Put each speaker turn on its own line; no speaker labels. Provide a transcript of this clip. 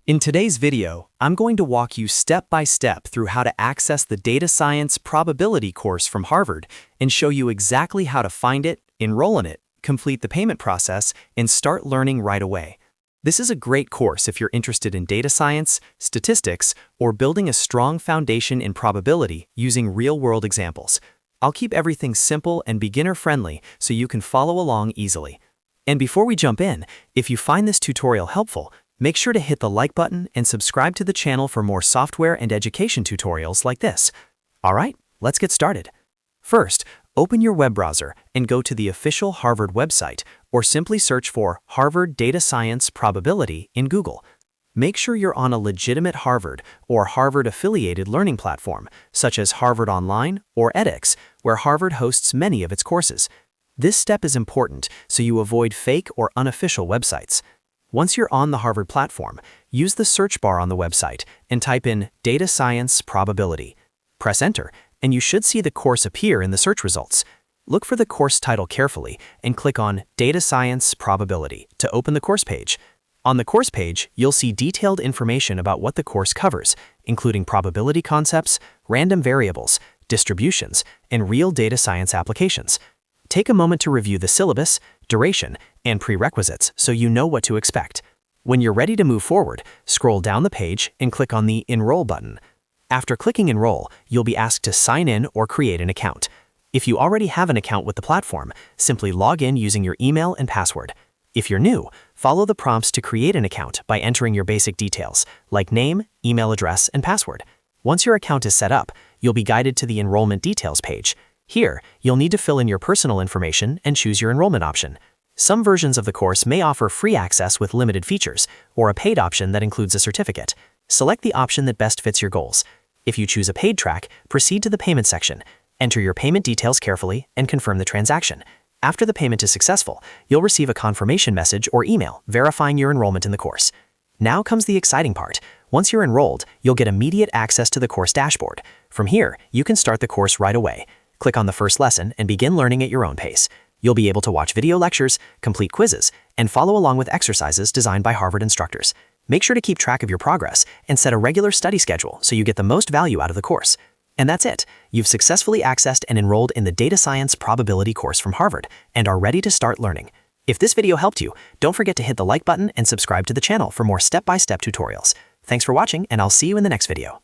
In today's video, I'm going to walk you step by step through how to access the Data Science Probability course from Harvard and show you exactly how to find it, enroll in it, complete the payment process, and start learning right away. This is a great course if you're interested in data science, statistics, or building a strong foundation in probability using real-world examples. I'll keep everything simple and beginner-friendly so you can follow along easily. And before we jump in, if you find this tutorial helpful, make sure to hit the like button and subscribe to the channel for more software and education tutorials like this. All right, let's get started. First, open your web browser and go to the official Harvard website, or simply search for Harvard Data Science Probability in Google. Make sure you're on a legitimate Harvard or Harvard-affiliated learning platform, such as Harvard Online or edX, where Harvard hosts many of its courses. This step is important so you avoid fake or unofficial websites. Once you're on the Harvard platform, use the search bar on the website and type in Data Science Probability. Press Enter, and you should see the course appear in the search results. Look for the course title carefully and click on Data Science Probability to open the course page. On the course page, you'll see detailed information about what the course covers, including probability concepts, random variables, distributions, and real data science applications. Take a moment to review the syllabus, duration, and prerequisites so you know what to expect. When you're ready to move forward, scroll down the page and click on the Enroll button. After clicking Enroll, you'll be asked to sign in or create an account. If you already have an account with the platform, simply log in using your email and password. If you're new, follow the prompts to create an account by entering your basic details, like name, email address, and password. Once your account is set up, you'll be guided to the Enrollment Details page. Here, you'll need to fill in your personal information and choose your enrollment option. Some versions of the course may offer free access with limited features, or a paid option that includes a certificate. Select the option that best fits your goals. If you choose a paid track, proceed to the payment section. Enter your payment details carefully and confirm the transaction. After the payment is successful, you'll receive a confirmation message or email verifying your enrollment in the course. Now comes the exciting part. Once you're enrolled, you'll get immediate access to the course dashboard. From here, you can start the course right away. Click on the first lesson and begin learning at your own pace. You'll be able to watch video lectures, complete quizzes, and follow along with exercises designed by Harvard instructors. Make sure to keep track of your progress and set a regular study schedule so you get the most value out of the course. And that's it. You've successfully accessed and enrolled in the Data Science Probability course from Harvard and are ready to start learning. If this video helped you, don't forget to hit the like button and subscribe to the channel for more step-by-step tutorials. Thanks for watching, and I'll see you in the next video.